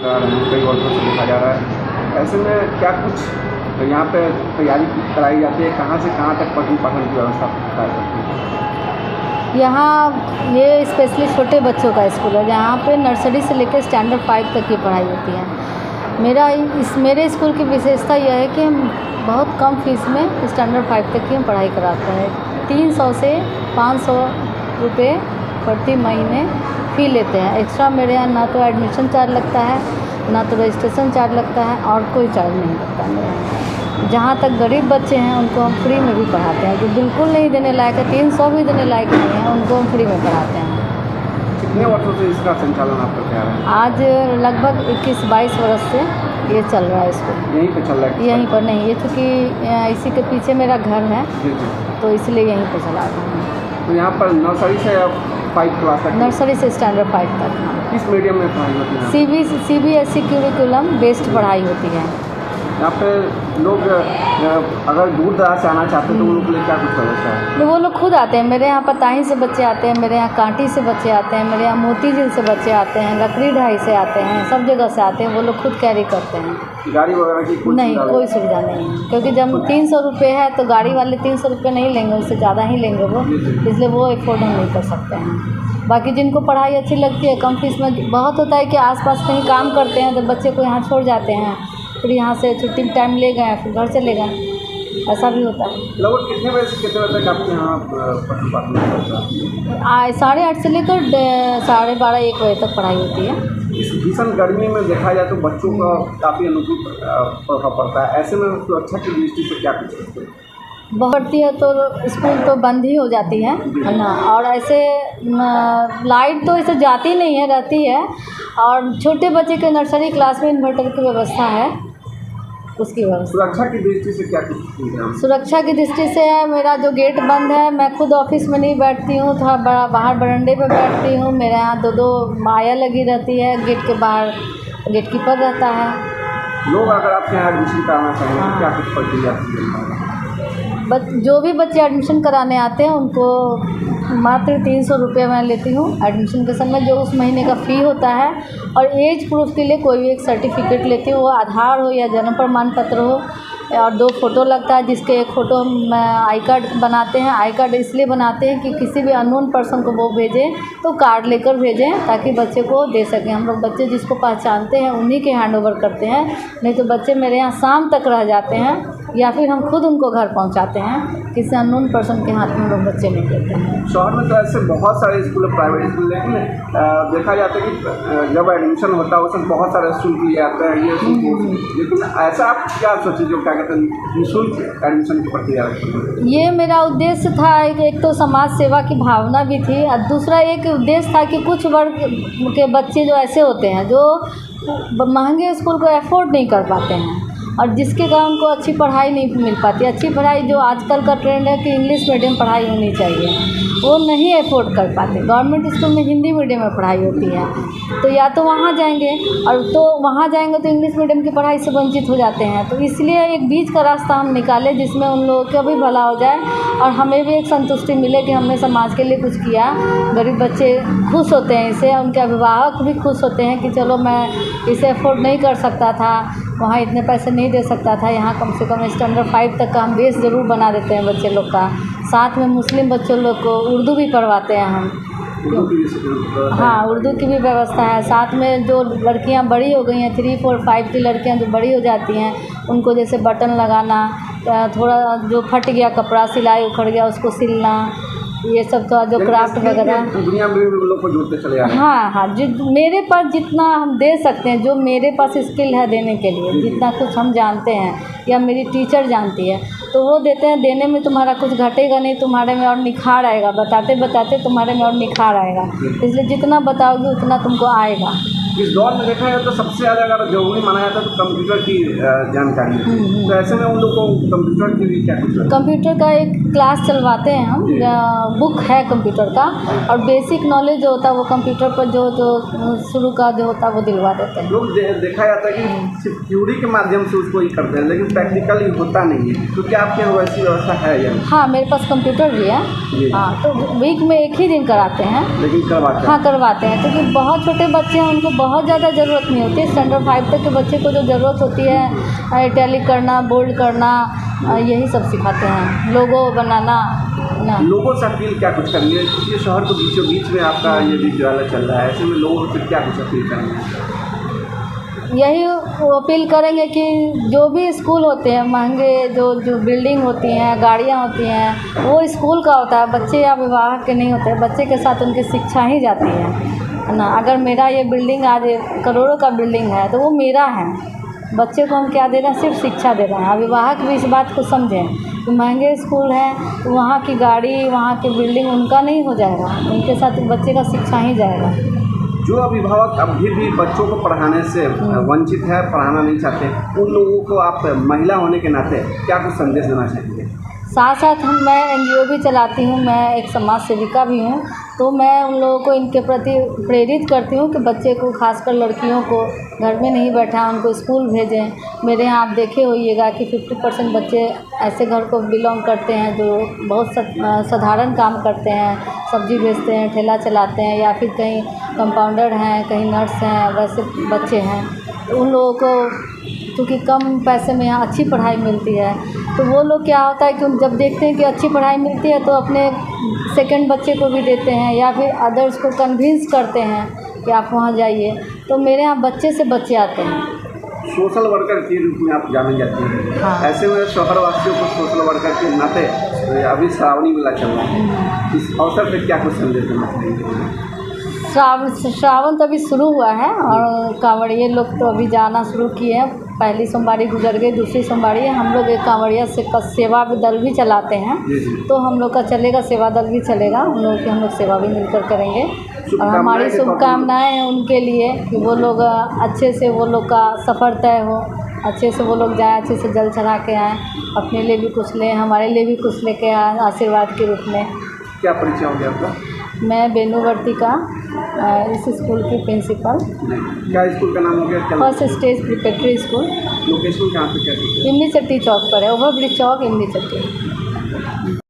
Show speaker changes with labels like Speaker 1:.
Speaker 1: कई वर्षों से देखा जा रहा है। ऐसे में क्या कुछ यहाँ पे तैयारी कराई जाती है, कहाँ से कहाँ तक पठन पाठन की व्यवस्था करती है?
Speaker 2: यहाँ ये स्पेशली छोटे बच्चों का स्कूल है, जहाँ पे नर्सरी से लेकर स्टैंडर्ड 5 तक की पढ़ाई होती है। मेरे स्कूल की विशेषता यह है कि हम बहुत कम फीस में स्टैंडर्ड 5 तक की हम पढ़ाई कराते हैं। 300 से 500 रुपये प्रति महीने फ़ी लेते हैं। एक्स्ट्रा मेरे यहाँ ना तो एडमिशन चार्ज लगता है, ना तो रजिस्ट्रेशन चार्ज लगता है, और कोई चार्ज नहीं लगता मेरे यहाँ। जहाँ तक गरीब बच्चे हैं उनको हम फ्री में भी पढ़ाते हैं। जो बिल्कुल नहीं देने लायक है, 300 भी देने लायक नहीं है, उनको हम फ्री में पढ़ाते हैं।
Speaker 1: कितने वर्षों से इसका संचालन आप करते आ रहे हैं?
Speaker 2: आज लगभग 21-22 वर्ष से ये चल रहा है स्कूल।
Speaker 1: यहीं पे चल रहा है?
Speaker 2: यहीं पर नहीं, ये चूँकि इसी के पीछे मेरा घर है,
Speaker 1: जी,
Speaker 2: तो इसलिए यहीं पर चला रहा हूँ।
Speaker 1: तो यहाँ पर नर्सरी से 5 क्लास तक?
Speaker 2: नर्सरी से स्टैंडर्ड 5 तक। हाँ।
Speaker 1: किस मीडियम में पढ़ाई होती है?
Speaker 2: CBSE क्यूरिकुलम बेस्ड पढ़ाई होती है।
Speaker 1: यहाँ पे लोग अगर दूर दराज से आना चाहते हैं तो उन लोग के लिए क्या कुछ व्यवस्था है?
Speaker 2: तो वो लोग खुद आते हैं। मेरे यहाँ पताही से बच्चे आते हैं, मेरे यहाँ कांटी से बच्चे आते हैं, मेरे यहाँ मोती झील से बच्चे आते हैं, लकड़ी ढाई से आते हैं, सब जगह से आते हैं। वो लोग खुद कैरी करते हैं।
Speaker 1: गाड़ी वगैरह की
Speaker 2: नहीं, कोई सुविधा नहीं है, क्योंकि जब 300 रुपये है तो गाड़ी वाले 300 रुपये नहीं लेंगे, उससे ज़्यादा ही लेंगे वो, इसलिए वो अफोर्ड हम नहीं कर सकते हैं। बाकी जिनको पढ़ाई अच्छी लगती है, कम फीस में, बहुत होता है कि आसपास कहीं काम करते हैं तो बच्चे को यहाँ छोड़ जाते हैं, फिर यहाँ से छुट्टी टाइम ले गए, फिर घर चले गए, ऐसा भी होता है।
Speaker 1: लगभग कितने बजे से कितने बजे तक आपके यहाँ पठन पाठन होता है?
Speaker 2: 8:30 से लेकर 12:30-1 बजे तक पढ़ाई होती है।
Speaker 1: इस भीषण गर्मी में देखा जाए तो बच्चों का काफ़ी अनुकूल प्रभाव पड़ता है। ऐसे में सुरक्षा की दृष्टि से क्या कुछ करते हैं?
Speaker 2: बढ़ती है तो स्कूल तो बंद ही हो जाती है ना, और ऐसे लाइट तो ऐसे जाती नहीं है, रहती है। और छोटे बच्चे के नर्सरी क्लास में इन्वर्टर की व्यवस्था है, उसकी व्यवस्था।
Speaker 1: सुरक्षा की दृष्टि से क्या कुछ?
Speaker 2: सुरक्षा की दृष्टि से मेरा जो गेट बंद है, मैं खुद ऑफिस में नहीं बैठती हूँ, थोड़ा बाहर बरामदे पे बैठती हूँ। मेरे यहाँ 2 माया लगी रहती है, गेट के बाहर गेट कीपर रहता है।
Speaker 1: लोग अगर आपके यहाँ एडमिशन कराना चाहेंगे तो क्या कुछ प्रक्रिया?
Speaker 2: जो भी बच्चे एडमिशन कराने आते हैं उनको मात्र 300 रुपये मैं लेती हूँ एडमिशन के समय, जो उस महीने का फ़ी होता है। और एज प्रूफ के लिए कोई भी एक सर्टिफिकेट लेती हूँ, वो आधार हो या जन्म प्रमाण पत्र हो, और 2 फ़ोटो लगता है, जिसके एक फ़ोटो हम आई कार्ड बनाते हैं। आई कार्ड इसलिए बनाते हैं कि किसी भी अननोन पर्सन को वो भेजें तो कार्ड लेकर भेजें, ताकि बच्चे को दे सकें। हम लोग बच्चे जिसको पहचानते हैं उन्हीं के हैंड ओवर करते हैं, नहीं तो बच्चे मेरे यहाँ शाम तक रह जाते हैं, या फिर हम खुद उनको घर पहुँचाते हैं। किसी अननोन पर्सन के हाथ में लोग बच्चे नहीं देते हैं।
Speaker 1: शहर में तो ऐसे बहुत सारे स्कूल है, प्राइवेट स्कूल, लेकिन देखा जाता है कि जब एडमिशन होता है उसमें बहुत सारे शुल्क लिए जाते हैं, ये लेकिन ऐसा आप क्या सोचे जो क्या कहते हैं निःशुल्क एडमिशन की प्रक्रिया?
Speaker 2: ये मेरा उद्देश्य था, एक तो समाज सेवा की भावना भी थी, और दूसरा एक उद्देश्य था कि कुछ वर्ग के बच्चे जो ऐसे होते हैं जो महंगे स्कूल को अफोर्ड नहीं कर पाते हैं, और जिसके कारण उनको अच्छी पढ़ाई नहीं मिल पाती। अच्छी पढ़ाई जो आजकल का ट्रेंड है कि इंग्लिश मीडियम पढ़ाई होनी चाहिए, वो नहीं अफोर्ड कर पाते। गवर्नमेंट स्कूल में हिंदी मीडियम में पढ़ाई होती है, तो या तो वहाँ जाएंगे, और तो वहाँ जाएंगे तो इंग्लिश मीडियम की पढ़ाई से वंचित हो जाते हैं। तो इसलिए एक बीच का रास्ता हम निकाले, जिसमें उन लोगों का भी भला हो जाए और हमें भी एक संतुष्टि मिले कि हमने समाज के लिए कुछ किया। गरीब बच्चे खुश होते हैं इससे, उनके अभिभावक भी खुश होते हैं कि चलो मैं इसे अफोर्ड नहीं कर सकता था, वहाँ इतने पैसे नहीं दे सकता था, यहाँ कम से कम स्टैंडर्ड 5 तक का हम बेस ज़रूर बना देते हैं बच्चे लोग का। साथ में मुस्लिम बच्चों लोग को उर्दू भी पढ़वाते हैं हम। हाँ, उर्दू की भी व्यवस्था है। साथ में जो लड़कियाँ बड़ी हो गई हैं, 3, 4, 5 की लड़कियाँ जो बड़ी हो जाती हैं, उनको जैसे बटन लगाना, थोड़ा जो फट गया कपड़ा, सिलाई उखड़ गया, उसको सिलना, ये सब तो जो क्राफ्ट वगैरह
Speaker 1: दुनिया में भी लोग को जोड़ते चले आ रहे हैं।
Speaker 2: हाँ, जो मेरे पास जितना हम दे सकते हैं, जो मेरे पास स्किल है देने के लिए, जितना कुछ हम जानते हैं या मेरी टीचर जानती है, तो वो देते हैं। देने में तुम्हारा कुछ घटेगा नहीं, तुम्हारे में और निखार आएगा। बताते बताते तुम्हारे में और निखार आएगा, इसलिए जितना बताओगे उतना तुमको आएगा।
Speaker 1: इस दौर में देखा जाए तो सबसे ज़्यादा अगर जरूरी माना जाता है तो कंप्यूटर की जानकारी है। तो ऐसे में उन लोगों को कंप्यूटर की भी क्या कुछ?
Speaker 2: कंप्यूटर का एक क्लास चलवाते हैं हम, बुक है कंप्यूटर का, और बेसिक नॉलेज जो होता है वो कंप्यूटर पर जो शुरू का जो होता है वो दिलवा देते हैं।
Speaker 1: लोग देखा जाता है कि सिर्फ थ्योरी के माध्यम से उसको ही करते हैं, लेकिन प्रैक्टिकल होता नहीं है। तो क्या आपके यहाँ वैसी व्यवस्था है या?
Speaker 2: हाँ, मेरे पास कंप्यूटर भी है। हाँ, तो वीक में 1 ही दिन कराते हैं,
Speaker 1: लेकिन करवाते हैं।
Speaker 2: हाँ, करवाते हैं, क्योंकि बहुत छोटे बच्चे हैं, उनको बहुत ज़्यादा ज़रूरत नहीं होती। स्टैंडर्ड 5 तक के बच्चे को जो ज़रूरत होती है टैली करना, बोल्ड करना, यही सब सिखाते हैं, लोगो बनाना ना।
Speaker 1: लोगों से अपील क्या कुछ करेंगे? ये शहर के बीचों बीच में आपका ये विद्यालय चल रहा है, ऐसे में लोगों से क्या कुछ अपील करेंगे?
Speaker 2: यही अपील करेंगे कि जो भी स्कूल होते हैं महंगे, जो बिल्डिंग होती हैं, गाड़ियाँ होती हैं, वो स्कूल का होता है, बच्चे या अभिभावक के नहीं होते हैं। बच्चे के साथ उनकी शिक्षा ही जाती है ना। अगर मेरा ये बिल्डिंग आज करोड़ों का बिल्डिंग है तो वो मेरा है, बच्चे को हम क्या दे रहे हैं? सिर्फ शिक्षा दे रहे हैं। अभिभावक भी इस बात को समझें कि महंगे स्कूल हैं तो वहाँ की गाड़ी, वहाँ की बिल्डिंग उनका नहीं हो जाएगा, उनके साथ बच्चे का शिक्षा ही जाएगा।
Speaker 1: जो अभिभावक अभी भी बच्चों को पढ़ाने से वंचित है, पढ़ाना नहीं चाहते, उन लोगों को आप महिला होने के नाते क्या कुछ संदेश देना चाहेंगे?
Speaker 2: साथ साथ मैं एनजीओ भी चलाती हूँ, मैं एक समाज सेविका भी हूँ, तो मैं उन लोगों को इनके प्रति प्रेरित करती हूँ कि बच्चे को, खासकर लड़कियों को घर में नहीं बैठा उनको स्कूल भेजें। मेरे यहाँ आप देखे होइएगा कि 50% बच्चे ऐसे घर को बिलोंग करते हैं जो बहुत साधारण काम करते हैं, सब्जी बेचते हैं, ठेला चलाते हैं, या फिर कहीं कंपाउंडर हैं, कहीं नर्स हैं, वैसे बच्चे हैं। तो उन लोगों को क्योंकि कम पैसे में यहाँ अच्छी पढ़ाई मिलती है, तो वो लोग क्या होता है कि जब देखते हैं कि अच्छी पढ़ाई मिलती है तो अपने सेकंड बच्चे को भी देते हैं या फिर अदर्स को कन्विंस करते हैं कि आप वहाँ जाइए। तो मेरे यहाँ बच्चे से बच्चे आते हैं।
Speaker 1: सोशल वर्कर के रूप में आप जाने जाती हैं।
Speaker 2: हाँ।
Speaker 1: ऐसे में शहरवासियों को सोशल वर्कर के नाते अभी श्रावणी मेला चल रहा है, इस अवसर पर क्या कुछ संदेश देना चाहेंगे?
Speaker 2: श्रावण तो अभी शुरू हुआ है और कांवड़िए लोग तो अभी जाना शुरू किए हैं। पहली सोमवारी गुजर गई, दूसरी सोमवारी है। हम लोग एक कांवड़िया से सेवा दल भी चलाते हैं, तो हम लोग का चलेगा, सेवा दल भी चलेगा, उन लोगों की हम लोग सेवा भी मिलकर करेंगे। और हमारी शुभकामनाएँ हैं उनके लिए कि वो लोग अच्छे से, वो लोग का सफ़र तय हो, अच्छे से वो लोग जाएँ, अच्छे से जल चढ़ा के आएँ, अपने लिए भी कुछ लें, हमारे लिए भी कुछ लेके आएँ आशीर्वाद के रूप में।
Speaker 1: क्या परिचय हो गया आपका?
Speaker 2: मैं बेनूवर्तिका, इस स्कूल की प्रिंसिपल।
Speaker 1: क्या स्कूल का नाम हो गया?
Speaker 2: First stage preparatory school.
Speaker 1: Location कहाँ पे? क्या
Speaker 2: इमली चट्टी चौक पर है, ओवर ब्रिज चौक, इमली चट्टी।